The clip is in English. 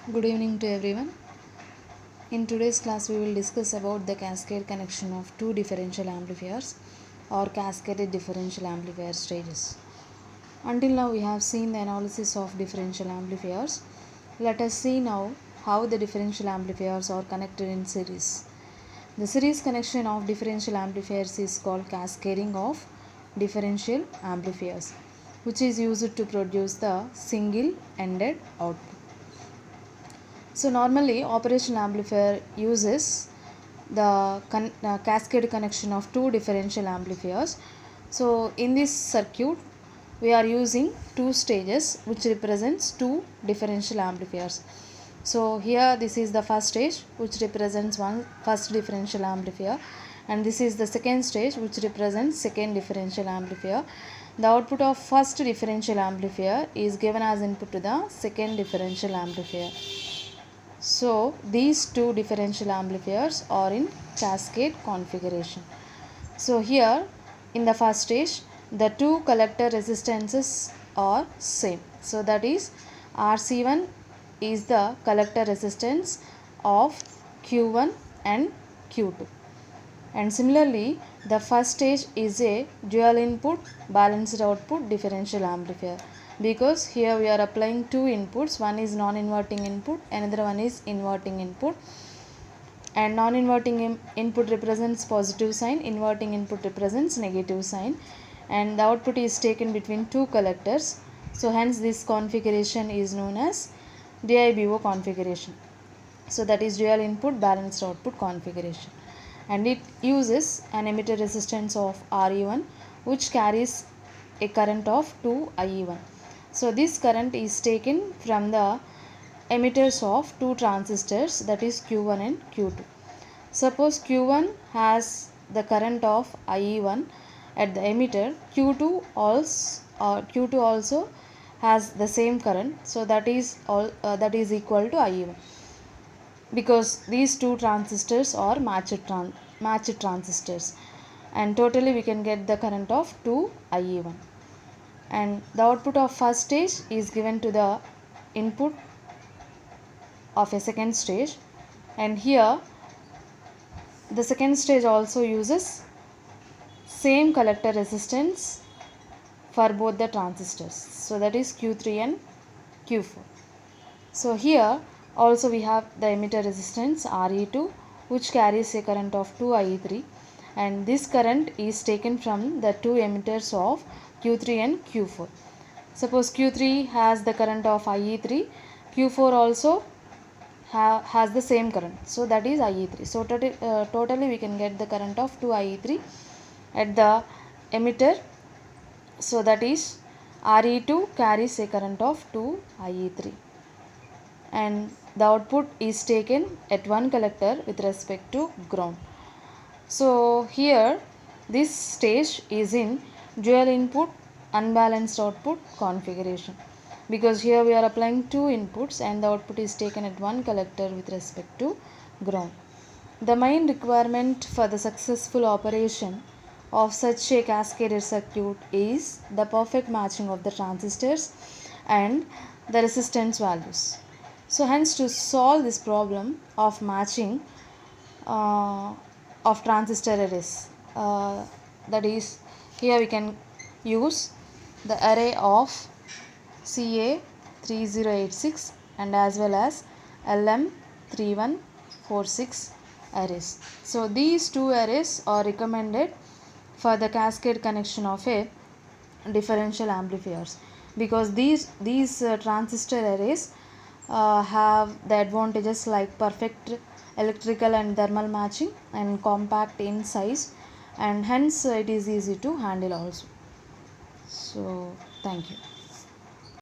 Good evening to everyone. In today's class, we will discuss about the cascade connection of two differential amplifiers or cascaded differential amplifier stages. Until now, we have seen the analysis of differential amplifiers. Let us see now how the differential amplifiers are connected in series. The series connection of differential amplifiers is called cascading of differential amplifiers, which is used to produce the single-ended output. So normally operational amplifier uses the cascade connection of two differential amplifiers. So in this circuit we are using two stages which represents two differential amplifiers. So here this is the first stage which represents one first differential amplifier, and this is the second stage which represents second differential amplifier. The output of first differential amplifier is given as input to the second differential amplifier. So these two differential amplifiers are in cascade configuration. So here in the first stage the two collector resistances are same. So that is RC1 is the collector resistance of Q1 and Q2. And similarly the first stage is a dual input balanced output differential amplifier, because here we are applying two inputs, one is non-inverting input, another one is inverting input, and non-inverting input represents positive sign, inverting input represents negative sign, and the output is taken between two collectors. So hence this configuration is known as DIBO configuration. So that is dual input balanced output configuration, and it uses an emitter resistance of RE1 which carries a current of 2 IE1. So this current is taken from the emitters of two transistors, that is Q1 and Q2. Suppose Q1 has the current of IE1 at the emitter, Q2 also has the same current, so that is equal to IE1, because these two transistors are matched transistors, and totally we can get the current of 2 IE1. And the output of first stage is given to the input of a second stage, and here the second stage also uses same collector resistance for both the transistors, so that is Q3 and Q4. So here also we have the emitter resistance RE2 which carries a current of 2 IE3, and this current is taken from the two emitters of Q3 and Q4. Suppose Q3 has the current of IE3, Q4 also has the same current, so that is IE3. So totally we can get the current of 2 IE3 at the emitter, so that is RE2 carries a current of 2 IE3, and the output is taken at one collector with respect to ground. So here this stage is in dual input unbalanced output configuration, because here we are applying two inputs and the output is taken at one collector with respect to ground. The main requirement for the successful operation of such a cascaded circuit is the perfect matching of the transistors and the resistance values. So hence, to solve this problem of matching of transistor arrays, that is, here we can use the array of CA3086 and as well as LM3146 arrays. So these two arrays are recommended for the cascade connection of a differential amplifiers, because these transistor arrays have the advantages like perfect electrical and thermal matching and compact in size, and hence it is easy to handle also. So thank you.